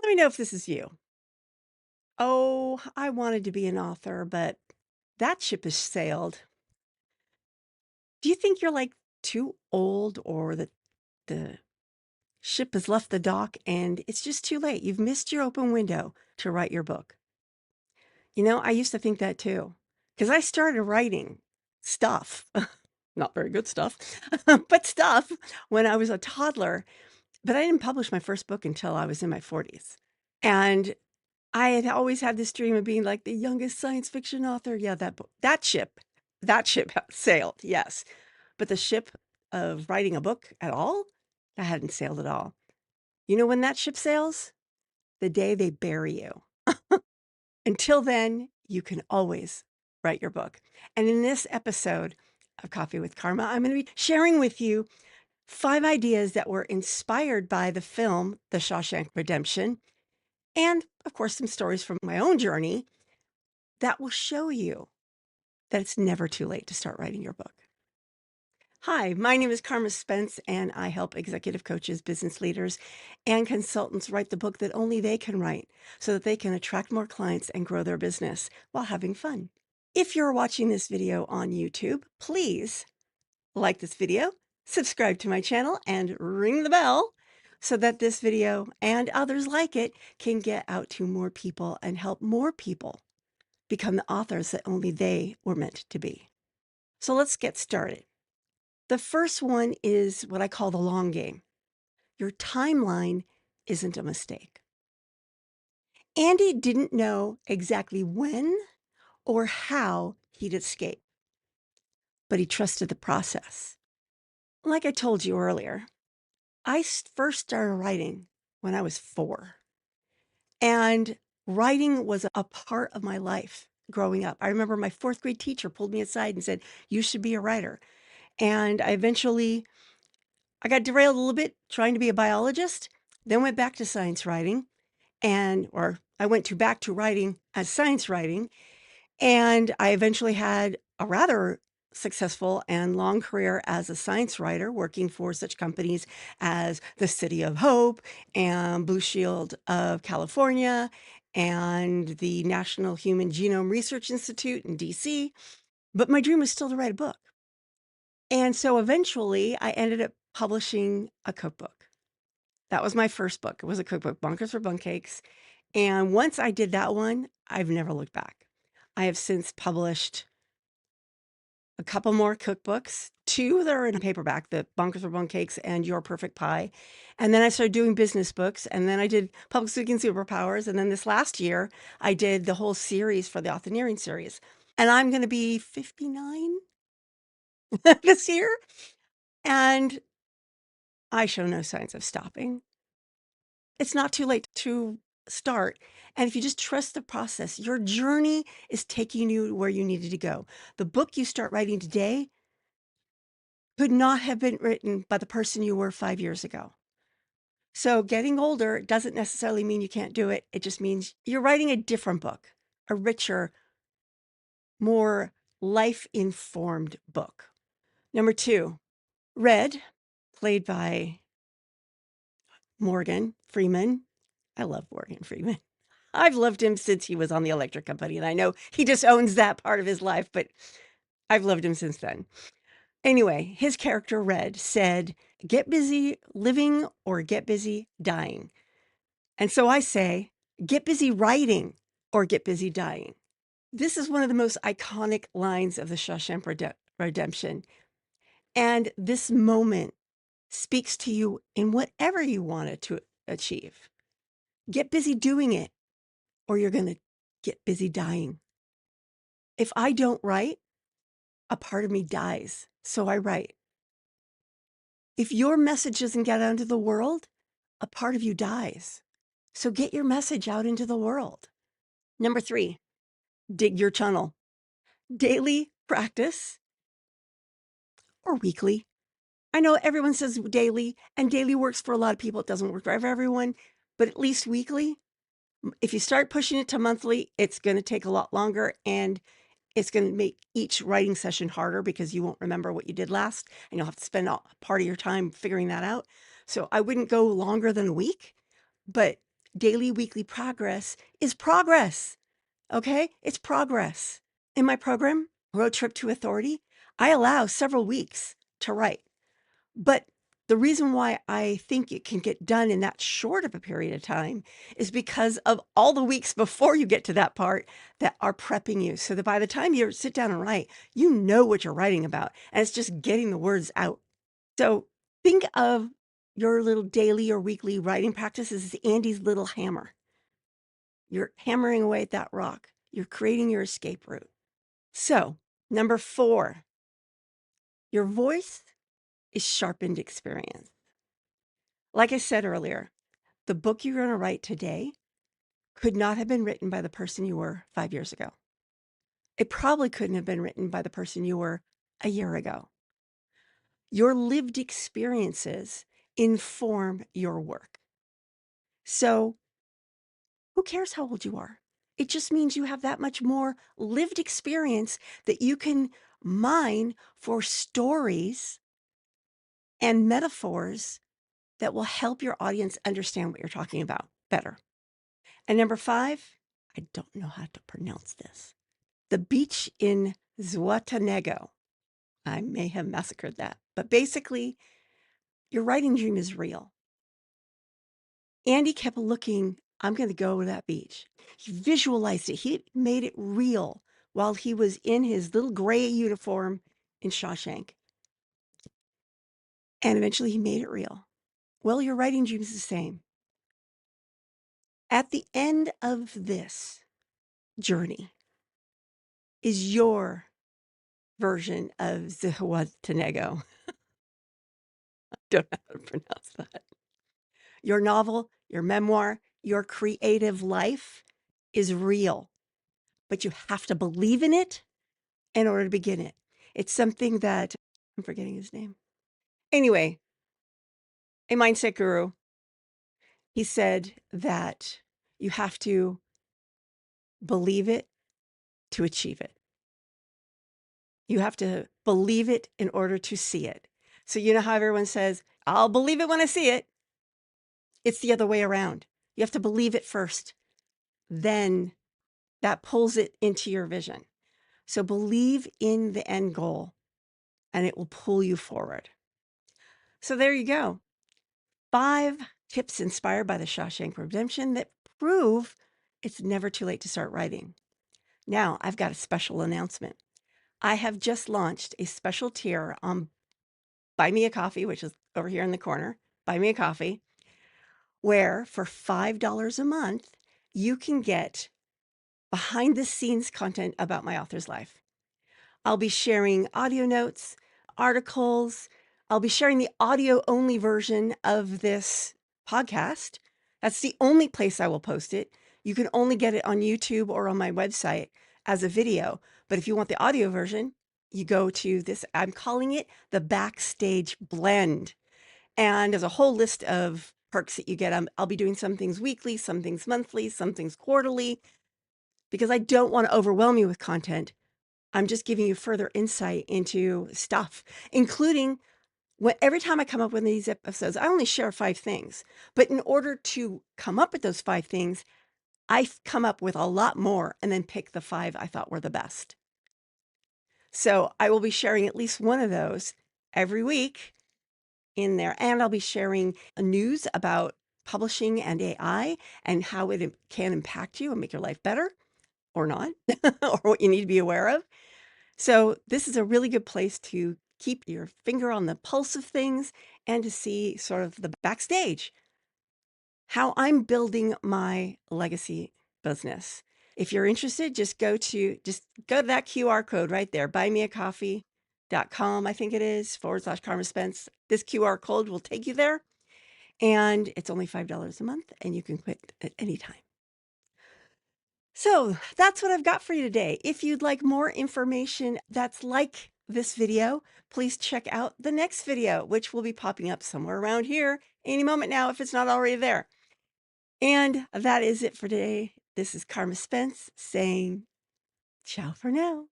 Let me know if this is you. Oh, I wanted to be an author, but that ship has sailed. Do you think you're like too old or that the ship has left the dock and it's just too late? You've missed your open window to write your book. I used to think that too because I started writing stuff, not very good stuff, but stuff when I was a toddler. But I didn't publish my first book until I was in my 40s. And I had always had this dream of being like the youngest science fiction author. Yeah, that ship sailed, yes. But the ship of writing a book at all, that hadn't sailed at all. You know when that ship sails? The day they bury you. Until then, you can always write your book. And in this episode of Coffee with Karma, I'm going to be sharing with you 5 ideas that were inspired by the film, The Shawshank Redemption, and of course, some stories from my own journey that will show you that it's never too late to start writing your book. Hi, my name is Carma Spence, and I help executive coaches, business leaders, and consultants write the book that only they can write so that they can attract more clients and grow their business while having fun. If you're watching this video on YouTube, please like this video, subscribe to my channel, and ring the bell so that this video and others like it can get out to more people and help more people become the authors that only they were meant to be. So let's get started. The first one is what I call the long game. Your timeline isn't a mistake. Andy didn't know exactly when or how he'd escape, but he trusted the process. Like I told you earlier, I first started writing when I was 4, and writing was a part of my life growing up. I remember my 4th grade teacher pulled me aside and said, "You should be a writer." And I got derailed a little bit trying to be a biologist, then went back to science writing or I went back to writing as science writing, and I eventually had a rather successful and long career as a science writer, working for such companies as the City of Hope and Blue Shield of California and the National Human Genome Research Institute in DC. But my dream was still to write a book. And so eventually I ended up publishing a cookbook. That was my first book. It was a cookbook, Bunkers for Bunk Cakes. And once I did that one, I've never looked back. I have since published a couple more cookbooks, 2 that are in paperback, the Bunkers for Bunk Cakes and Your Perfect Pie. And then I started doing business books, and then I did Public Speaking Superpowers. And then this last year, I did the whole series for the Authorneering series. And I'm going to be 59 this year. And I show no signs of stopping. It's not too late to start. And if you just trust the process, your journey is taking you where you needed to go. The book you start writing today could not have been written by the person you were 5 years ago. So getting older doesn't necessarily mean you can't do it. It just means you're writing a different book, a richer, more life-informed book. Number 2, Red, played by Morgan Freeman. I love Morgan Freeman. I've loved him since he was on the Electric Company, and I know he just owns that part of his life, but I've loved him since then. Anyway, his character, Red, said, "Get busy living or get busy dying." And so I say, get busy writing or get busy dying. This is one of the most iconic lines of the Shawshank Redemption. And this moment speaks to you in whatever you wanted to achieve. Get busy doing it, or you're going to get busy dying. If I don't write, a part of me dies, so I write. If your message doesn't get out into the world, a part of you dies. So get your message out into the world. Number 3, dig your tunnel. Daily practice or weekly. I know everyone says daily, and daily works for a lot of people. It doesn't work for everyone, but at least weekly. If you start pushing it to monthly, it's going to take a lot longer, and it's going to make each writing session harder because you won't remember what you did last, and you'll have to spend part of your time figuring that out. So I wouldn't go longer than a week, but daily, weekly progress is progress. Okay? It's progress. In my program, Road Trip to Authority, I allow several weeks to write. But the reason why I think it can get done in that short of a period of time is because of all the weeks before you get to that part that are prepping you. So that by the time you sit down and write, you know what you're writing about. And it's just getting the words out. So think of your little daily or weekly writing practice as Andy's little hammer. You're hammering away at that rock. You're creating your escape route. So, number 4, your voice is sharpened experience. Like I said earlier, the book you're going to write today could not have been written by the person you were 5 years ago. It probably couldn't have been written by the person you were a year ago. Your lived experiences inform your work. So, who cares how old you are? It just means you have that much more lived experience that you can mine for stories and metaphors that will help your audience understand what you're talking about better. And number 5, I don't know how to pronounce this. The beach in Zuatanego. I may have massacred that, but basically, your writing dream is real. Andy kept looking, I'm going to go to that beach. He visualized it. He made it real while he was in his little gray uniform in Shawshank. And eventually he made it real. Well, your writing dream is the same. At the end of this journey is your version of Zihuatanego. I don't know how to pronounce that. Your novel, your memoir, your creative life is real, but you have to believe in it in order to begin it. It's something that I'm forgetting his name. Anyway, a mindset guru, he said that you have to believe it to achieve it. You have to believe it in order to see it. So you know how everyone says, I'll believe it when I see it. It's the other way around. You have to believe it first. Then that pulls it into your vision. So believe in the end goal and it will pull you forward. So there you go. 5 tips inspired by the Shawshank Redemption that prove it's never too late to start writing. Now, I've got a special announcement. I have just launched a special tier on Buy Me a Coffee, which is over here in the corner, Buy Me a Coffee, where for $5 a month, you can get behind the scenes content about my author's life. I'll be sharing audio notes, articles. I'll be sharing the audio only version of this podcast. That's the only place I will post it. You can only get it on YouTube or on my website as a video. But if you want the audio version, you go to this. I'm calling it the Backstage Blend. And there's a whole list of perks that you get. I'll be doing some things weekly, some things monthly, some things quarterly, because I don't want to overwhelm you with content. I'm just giving you further insight into stuff, including every time I come up with these episodes, I only share 5 things. But in order to come up with those 5 things, I come up with a lot more and then pick the 5 I thought were the best. So I will be sharing at least one of those every week in there. And I'll be sharing news about publishing and AI and how it can impact you and make your life better or not, or what you need to be aware of. So this is a really good place to keep your finger on the pulse of things and to see sort of the backstage, how I'm building my legacy business. If you're interested, just go to that QR code right there, buymeacoffee.com, I think it is, /Carma Spence. This QR code will take you there. And it's only $5 a month and you can quit at any time. So that's what I've got for you today. If you'd like more information that's like this video, please check out the next video, which will be popping up somewhere around here any moment now if it's not already there. And that is it for today. This is Carma Spence saying ciao for now.